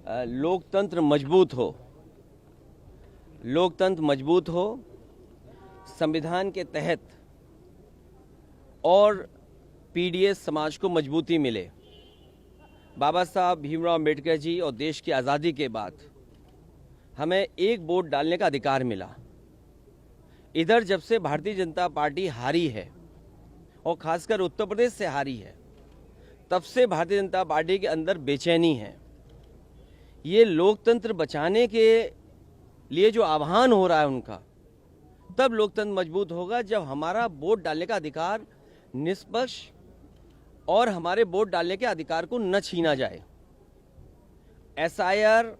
लोकतंत्र मजबूत हो, लोकतंत्र मजबूत हो, संविधान के तहत और पीडीएस समाज को मजबूती मिले। बाबा साहब भीमराव अम्बेडकर जी और देश की आज़ादी के बाद हमें एक वोट डालने का अधिकार मिला। इधर जब से भारतीय जनता पार्टी हारी है और खासकर उत्तर प्रदेश से हारी है, तब से भारतीय जनता पार्टी के अंदर बेचैनी है। ये लोकतंत्र बचाने के लिए जो आह्वान हो रहा है उनका, तब लोकतंत्र मजबूत होगा जब हमारा वोट डालने का अधिकार निष्पक्ष और हमारे वोट डालने के अधिकार को न छीना जाए। एसआईआर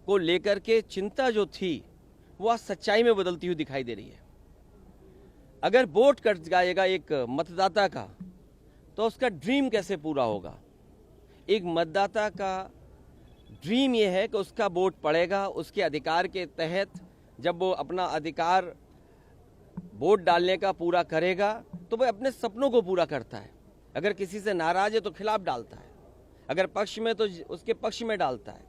को लेकर के चिंता जो थी वो आज सच्चाई में बदलती हुई दिखाई दे रही है। अगर वोट कट जाएगा एक मतदाता का, तो उसका ड्रीम कैसे पूरा होगा? एक मतदाता का ड्रीम ये है कि उसका वोट पड़ेगा, उसके अधिकार के तहत जब वो अपना अधिकार वोट डालने का पूरा करेगा तो वह अपने सपनों को पूरा करता है। अगर किसी से नाराज है तो खिलाफ डालता है, अगर पक्ष में तो उसके पक्ष में डालता है।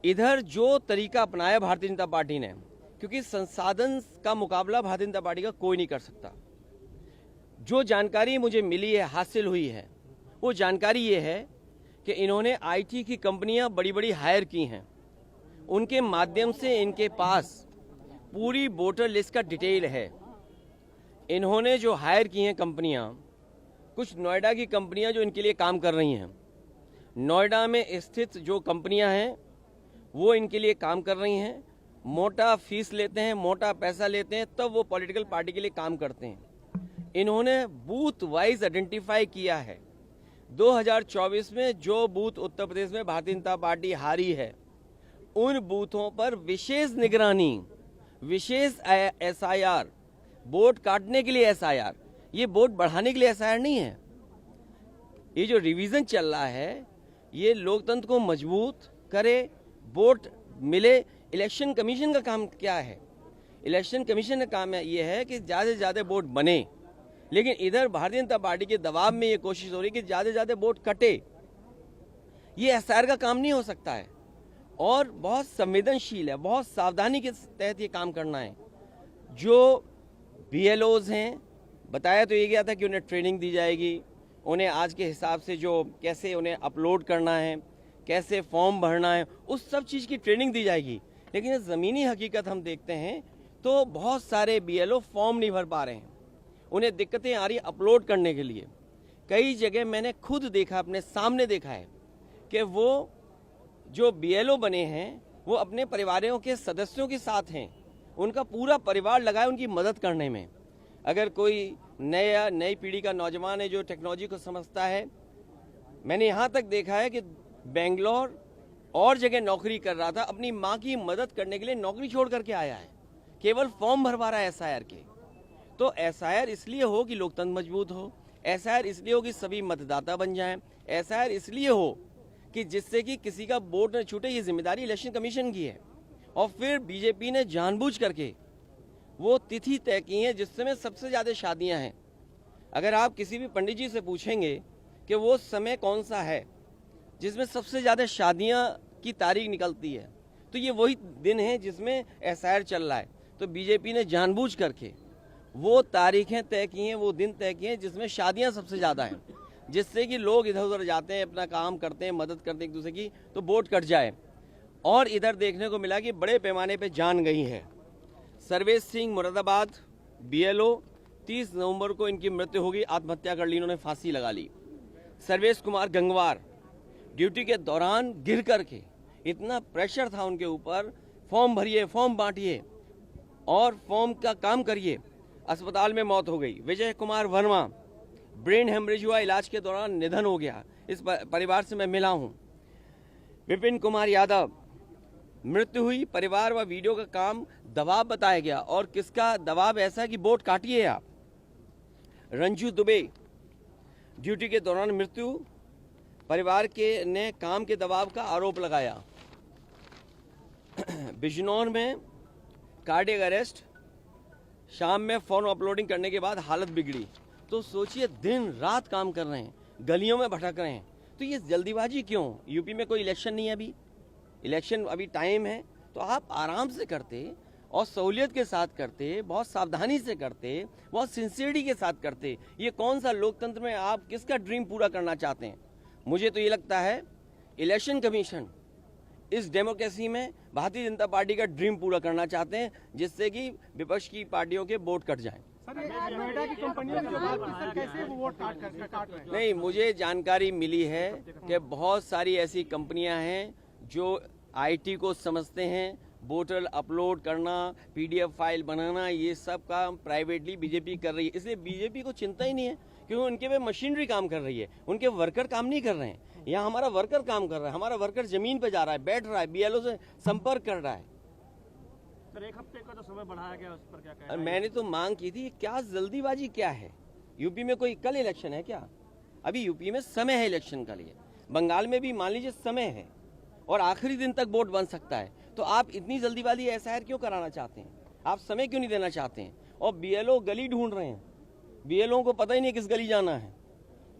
इधर जो तरीका अपनाया भारतीय जनता पार्टी ने, क्योंकि संसाधन का मुकाबला भारतीय जनता पार्टी का कोई नहीं कर सकता। जो जानकारी मुझे मिली है, हासिल हुई है, वो जानकारी ये है कि इन्होंने आईटी की कंपनियां बड़ी बड़ी हायर की हैं। उनके माध्यम से इनके पास पूरी वोटर लिस्ट का डिटेल है। इन्होंने जो हायर की हैं कंपनियां, कुछ नोएडा की कंपनियां जो इनके लिए काम कर रही हैं, नोएडा में स्थित जो कंपनियां हैं वो इनके लिए काम कर रही हैं। मोटा फीस लेते हैं, मोटा पैसा लेते हैं, तब वो पॉलिटिकल पार्टी के लिए काम करते हैं। इन्होंने बूथ वाइज आइडेंटिफाई किया है। 2024 में जो बूथ उत्तर प्रदेश में भारतीय जनता पार्टी हारी है, उन बूथों पर विशेष निगरानी, विशेष एसआईआर, वोट काटने के लिए एसआईआर, ये वोट बढ़ाने के लिए एसआईआर नहीं है। ये जो रिवीजन चल रहा है, ये लोकतंत्र को मजबूत करे, वोट मिले। इलेक्शन कमीशन का काम क्या है? इलेक्शन कमीशन का काम ये है कि ज़्यादा से ज़्यादा वोट बने, लेकिन इधर भारतीय जनता पार्टी के दबाव में ये कोशिश हो रही है कि ज़्यादा से ज़्यादा वोट कटे। ये एसआईआर का काम नहीं हो सकता है और बहुत संवेदनशील है, बहुत सावधानी के तहत ये काम करना है। जो बीएलओज हैं, बताया तो ये गया था कि उन्हें ट्रेनिंग दी जाएगी, उन्हें आज के हिसाब से जो कैसे उन्हें अपलोड करना है, कैसे फॉर्म भरना है, उस सब चीज़ की ट्रेनिंग दी जाएगी। लेकिन ज़मीनी हकीकत हम देखते हैं तो बहुत सारे बीएलओ फॉर्म नहीं भर पा रहे हैं, उन्हें दिक्कतें आ रही अपलोड करने के लिए। कई जगह मैंने खुद देखा, अपने सामने देखा है कि वो जो बीएलओ बने हैं वो अपने परिवारों के सदस्यों के साथ हैं, उनका पूरा परिवार लगा है उनकी मदद करने में। अगर कोई नई पीढ़ी का नौजवान है जो टेक्नोलॉजी को समझता है, मैंने यहाँ तक देखा है कि बेंगलोर और जगह नौकरी कर रहा था, अपनी माँ की मदद करने के लिए नौकरी छोड़ करके आया है, केवल फॉर्म भरवा रहा है एसआईआर के। तो एसआईआर इसलिए हो कि लोकतंत्र मजबूत हो, एसआईआर इसलिए हो कि सभी मतदाता बन जाएं, एसआईआर इसलिए हो कि जिससे कि किसी का वोट न छूटे। ये जिम्मेदारी इलेक्शन कमीशन की है। और फिर बीजेपी ने जानबूझ करके वो तिथि तय की है जिस समय सबसे ज़्यादा शादियां हैं। अगर आप किसी भी पंडित जी से पूछेंगे कि वो समय कौन सा है जिसमें सबसे ज़्यादा शादियां की तारीख निकलती है, तो ये वही दिन है जिसमें एसआईआर चल रहा है। तो बीजेपी ने जानबूझ करके वो तारीखें तय की हैं, वो दिन तय किए हैं जिसमें शादियां सबसे ज़्यादा हैं, जिससे कि लोग इधर उधर जाते हैं, अपना काम करते हैं, मदद करते हैं एक दूसरे की, तो वोट कट जाए। और इधर देखने को मिला कि बड़े पैमाने पे जान गई है। सर्वेश सिंह मुरादाबाद बीएलओ, 30 नवंबर को इनकी मृत्यु होगी, आत्महत्या कर ली, इन्होंने फांसी लगा ली। सर्वेश कुमार गंगवार ड्यूटी के दौरान गिर करके, इतना प्रेशर था उनके ऊपर, फॉर्म भरिए, फॉर्म बांटिए और फॉर्म का काम करिए, अस्पताल में मौत हो गई। विजय कुमार वर्मा ब्रेन हेमरेज हुआ, इलाज के दौरान निधन हो गया। इस परिवार से मैं मिला हूँ। विपिन कुमार यादव मृत्यु हुई, परिवार व वीडियो का काम दबाव बताया गया, और किसका दबाव ऐसा कि वोट काटिए आप। रंजू दुबे ड्यूटी के दौरान मृत्यु, परिवार के ने काम के दबाव का आरोप लगाया। बिजनौर में कार्डियक अरेस्ट, शाम में फॉर्म अपलोडिंग करने के बाद हालत बिगड़ी। तो सोचिए, दिन रात काम कर रहे हैं, गलियों में भटक रहे हैं, तो ये जल्दीबाजी क्यों? यूपी में कोई इलेक्शन नहीं है अभी, इलेक्शन अभी टाइम है, तो आप आराम से करते और सहूलियत के साथ करते, बहुत सावधानी से करते, बहुत सिंसियरिटी के साथ करते। ये कौन सा लोकतंत्र में आप किसका ड्रीम पूरा करना चाहते हैं? मुझे तो ये लगता है इलेक्शन कमीशन इस डेमोक्रेसी में भारतीय जनता पार्टी का ड्रीम पूरा करना चाहते हैं, जिससे कि विपक्ष की पार्टियों के वोट कट जाएं। नोएडा की कंपनियों की जो बात की, सर कैसे वो वोट काट रहे हैं? नहीं, मुझे जानकारी मिली है कि बहुत सारी ऐसी कंपनियां हैं जो आईटी को समझते हैं, वोटर अपलोड करना, पीडीएफ फाइल बनाना, ये सब काम प्राइवेटली बीजेपी कर रही है। इसलिए बीजेपी को चिंता ही नहीं है, क्योंकि उनके पे मशीनरी काम कर रही है, उनके वर्कर काम नहीं कर रहे हैं। यहाँ हमारा वर्कर काम कर रहा है, हमारा वर्कर जमीन पे जा रहा है, बैठ रहा है, बीएलओ से संपर्क कर रहा है। सर 1 हफ्ते का जो समय बढ़ाया गया, उस पर क्या कहना है? मैंने तो मांग की थी, क्या जल्दीबाजी क्या है? यूपी में कोई कल इलेक्शन है क्या? अभी यूपी में समय है इलेक्शन के लिए, बंगाल में भी मान लीजिए समय है और आखिरी दिन तक वोट बन सकता है। तो आप इतनी जल्दीबाजी एसआईआर क्यों कराना चाहते हैं? आप समय क्यों नहीं देना चाहते हैं? और बीएलओ गली ढूंढ रहे हैं, बीएलओ को पता ही नहीं किस गली जाना है,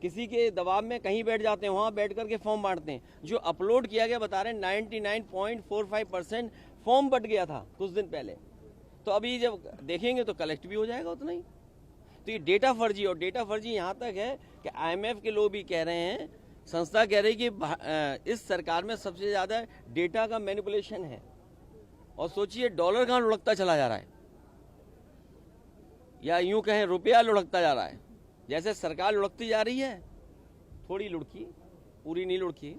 किसी के दबाव में कहीं बैठ जाते हैं, वहां बैठ करके फॉर्म बांटते हैं। जो अपलोड किया गया बता रहे हैं 99.45% फॉर्म बट गया था कुछ दिन पहले। तो अभी जब देखेंगे तो कलेक्ट भी हो जाएगा उतना ही। तो ये डेटा फर्जी, और डेटा फर्जी यहाँ तक है कि आईएमएफ के लोग भी कह रहे हैं, संस्था कह रही कि इस सरकार में सबसे ज्यादा डेटा का मैनिपुलेशन है। और सोचिए डॉलर कहाँ लुढ़कता चला जा रहा है, या यूं कहें रुपया लुढ़कता जा रहा है। जैसे सरकार लुढ़कती जा रही है, थोड़ी लुढ़की, पूरी नहीं लुढ़की,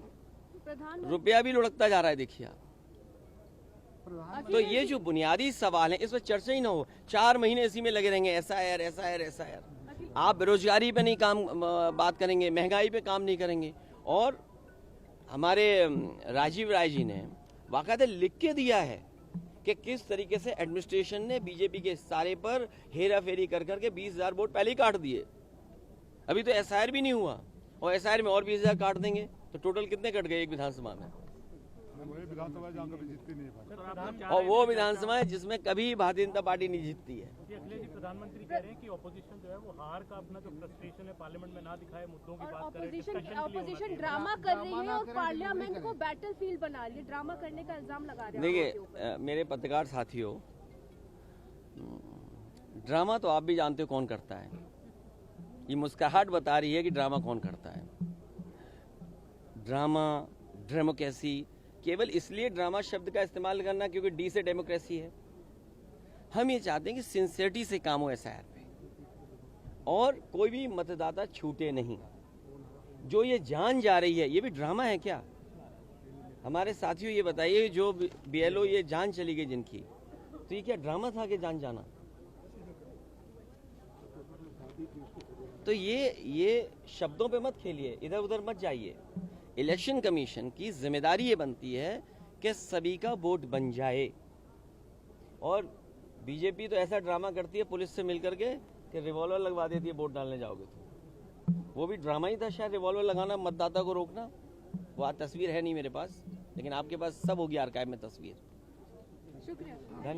रुपया भी लुढ़कता जा रहा है, देखिए आप। तो ये जो बुनियादी सवाल है, इस पर चर्चा ही ना हो, 4 महीने इसी में लगे रहेंगे, एसआईआर एसआईआर एसआईआर। आप बेरोजगारी पे नहीं काम बात करेंगे, महंगाई पे काम नहीं करेंगे। और हमारे राजीव राय जी ने बाकायदा लिख के दिया है कि किस तरीके से एडमिनिस्ट्रेशन ने बीजेपी के सारे पर हेरा फेरी कर करके 20,000 वोट पहले ही काट दिए। अभी तो एसआईआर भी नहीं हुआ, और एसआईआर में और 20,000 काट देंगे, तो टोटल कितने कट गए एक विधानसभा में? और वो विधानसभा है जिसमें कभी भारतीय जनता पार्टी नहीं जीतती है। अखिलेश जी प्रधानमंत्री कह रहे हैं कि ऑपोजिशन जो है वो हार का अपना जो फ्रस्ट्रेशन है पार्लियामेंट में ना दिखाए, मुद्दों की बात करे। ऑपोजिशन ड्रामा कर रही है और पार्लियामेंट को बैटलफील्ड बना रही है, ड्रामा करने का इल्जाम लगा रहे हैं। देखिए मेरे पत्रकार साथियों, ड्रामा तो आप भी जानते हो कौन करता है। ये मुस्कुराहट बता रही है कि ड्रामा कौन करता है। ड्रामा, डेमोक्रेसी, केवल इसलिए ड्रामा शब्द का इस्तेमाल करना क्योंकि डी से डेमोक्रेसी है। हम ये चाहते हैं कि सिंसियरिटी से काम हो एसआईआर पे, और कोई भी मतदाता छूटे नहीं। जो ये जान जा रही है, ये भी ड्रामा है क्या? हमारे साथियों ये बताइए, जो बीएलओ ये जान चली गई जिनकी, तो ये क्या ड्रामा था कि जान जाना? तो ये शब्दों पे मत खेलिए, इधर उधर मत जाइए। इलेक्शन कमीशन की जिम्मेदारी ये बनती है कि सभी का वोट बन जाए। और बीजेपी तो ऐसा ड्रामा करती है पुलिस से मिलकर के कि रिवॉल्वर लगवा देती है वोट डालने जाओगे तो। वो भी ड्रामा ही था शायद, रिवॉल्वर लगाना, मतदाता को रोकना। वो तस्वीर है नहीं मेरे पास, लेकिन आपके पास सब होगी आर्काइव में तस्वीर। शुक्रिया।